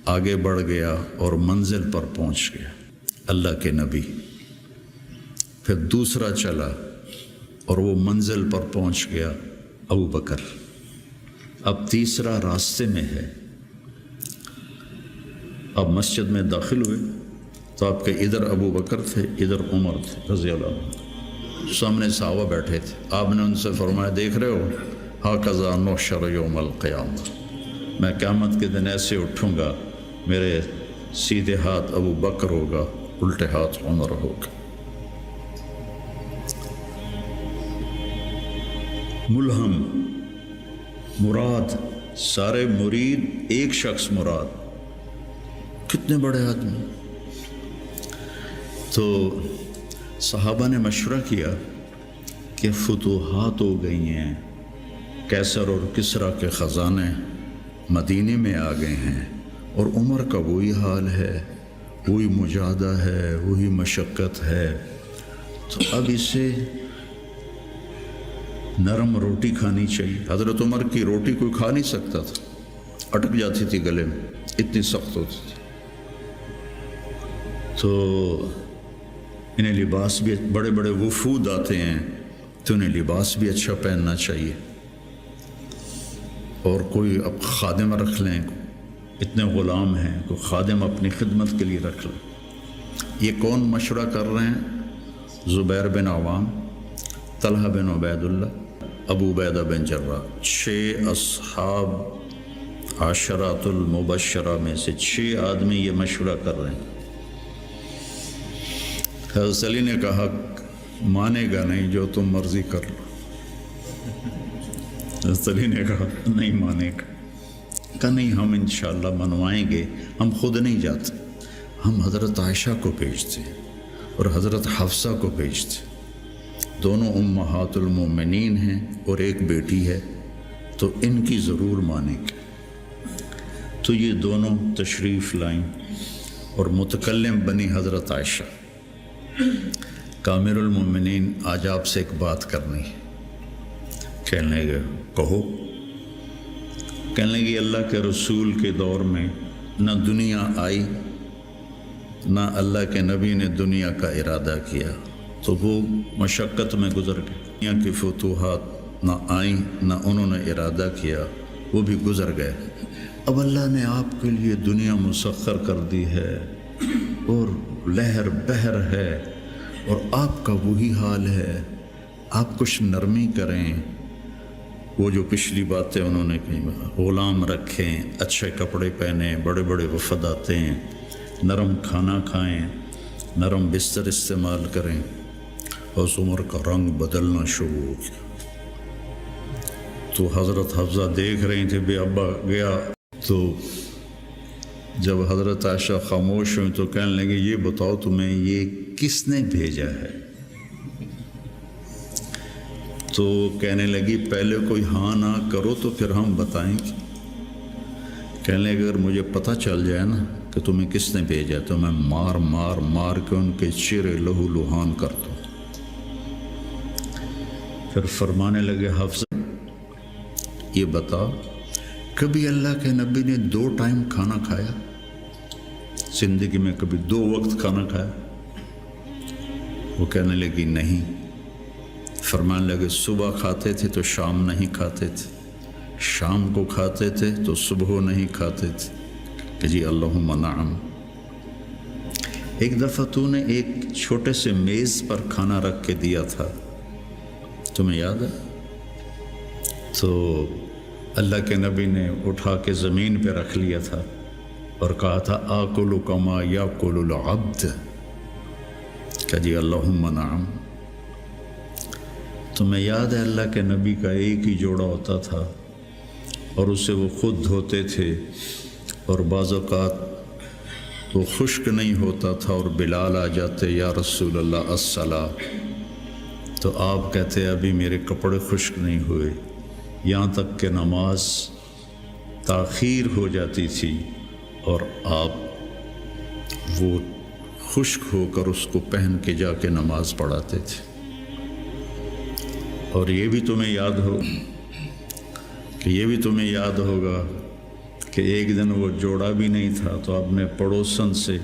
آگے بڑھ گیا اور منزل پر پہنچ گیا اللہ کے نبی، پھر دوسرا چلا اور وہ منزل پر پہنچ گیا ابو بکر، اب تیسرا راستے میں ہے۔ اب مسجد میں داخل ہوئے تو آپ کے ادھر ابو بکر تھے، ادھر عمر تھے رضی اللہ عنہ، سامنے صحابہ بیٹھے تھے۔ آپ نے ان سے فرمایا دیکھ رہے ہو ہاکذا نحشر یوم القیامہ، میں قیامت کے دن ایسے اٹھوں گا، میرے سیدھے ہاتھ ابو بکر ہوگا، الٹے ہاتھ عمر ہوگا۔ ملہم مراد، سارے مرید، ایک شخص مراد، کتنے بڑے آدمی۔ تو صحابہ نے مشورہ کیا کہ فتوحات ہو گئی ہیں، کیسر اور کسریٰ کے خزانے مدینے میں آ گئے ہیں، اور عمر کا وہی حال ہے، وہی مجاہدہ ہے، وہی مشقت ہے، تو اب اسے نرم روٹی کھانی چاہیے۔ حضرت عمر کی روٹی کوئی کھا نہیں سکتا تھا، اٹک جاتی تھی گلے میں، اتنی سخت ہوتی تھی۔ تو انہیں لباس بھی، بڑے بڑے وفود آتے ہیں تو انہیں لباس بھی اچھا پہننا چاہیے، اور کوئی اب خادم رکھ لیں، اتنے غلام ہیں، کوئی خادم اپنی خدمت کے لیے رکھ لیں۔ یہ کون مشورہ کر رہے ہیں؟ زبیر بن عوام، طلحہ بن عبید اللہ، ابو عبیدہ بن جراح، 6 اصحاب عشرات المبشرہ میں سے 6 آدمی یہ مشورہ کر رہے ہیں۔ حضرت علی نے کہا مانے گا نہیں، جو تم مرضی کر لو۔ حضرت علی نے کہا نہیں مانے گا، کہا نہیں ہم انشاءاللہ منوائیں گے، ہم خود نہیں جاتے، ہم حضرت عائشہ کو بھیجتے اور حضرت حفصہ کو بھیجتے، دونوں امہات المومنین ہیں اور ایک بیٹی ہے، تو ان کی ضرور مانیں گے۔ تو یہ دونوں تشریف لائیں اور متکلم بنی حضرت عائشہ، کامر المومنین آج آپ سے ایک بات کرنی ہے۔ کہنے لگے کہو۔ کہنے لگے اللہ کے رسول کے دور میں نہ دنیا آئی، نہ اللہ کے نبی نے دنیا کا ارادہ کیا، تو وہ مشقت میں گزر گئے۔ دنیا کی فتوحات نہ آئیں، نہ انہوں نے ارادہ کیا، وہ بھی گزر گئے۔ اب اللہ نے آپ کے لیے دنیا مسخر کر دی ہے اور لہر بہر ہے، اور آپ کا وہی حال ہے، آپ کچھ نرمی کریں۔ وہ جو پچھلی باتیں انہوں نے کہیں، غلام رکھیں، اچھے کپڑے پہنیں، بڑے بڑے وفد آتے ہیں، نرم کھانا کھائیں، نرم بستر استعمال کریں۔ اور عمر کا رنگ بدلنا شروع ہو گیا۔ تو حضرت حفصہ دیکھ رہی تھے بے ابا گیا، تو جب حضرت عائشہ خاموش ہوئی تو کہنے لگے یہ بتاؤ تمہیں یہ کس نے بھیجا ہے؟ تو کہنے لگی پہلے کوئی ہاں نہ کرو تو پھر ہم بتائیں گے۔ کہنے لگے اگر مجھے پتہ چل جائے نا کہ تمہیں کس نے بھیجا تو میں مار مار مار کے ان کے چہرے لہو لہان کر دوں۔ پھر فرمانے لگے حفصہ یہ بتا کبھی اللہ کے نبی نے 2 ٹائم کھانا کھایا؟ زندگی میں کبھی 2 وقت کھانا کھایا؟ وہ کہنے لگی نہیں۔ فرمانے لگے صبح کھاتے تھے تو شام نہیں کھاتے تھے، شام کو کھاتے تھے تو صبح نہیں کھاتے تھے، کہ جی اللہم نعم۔ ایک دفعہ تو نے ایک چھوٹے سے میز پر کھانا رکھ کے دیا تھا، تمہیں یاد ہے؟ تو اللہ کے نبی نے اٹھا کے زمین پہ رکھ لیا تھا اور کہا تھا آکل کما یاکل العبد، کہ جی اللہم نعم۔ تمہیں یاد ہے اللہ کے نبی کا ایک ہی جوڑا ہوتا تھا اور اسے وہ خود دھوتے تھے، اور بعض اوقات وہ خشک نہیں ہوتا تھا اور بلال آ جاتے یا رسول اللہ الصلاۃ، تو آپ کہتے ابھی میرے کپڑے خشک نہیں ہوئے، یہاں تک کہ نماز تاخیر ہو جاتی تھی اور آپ وہ خشک ہو کر اس کو پہن کے جا کے نماز پڑھاتے تھے۔ اور یہ بھی تمہیں یاد ہوگا کہ ایک دن وہ جوڑا بھی نہیں تھا تو اپنے پڑوسن سے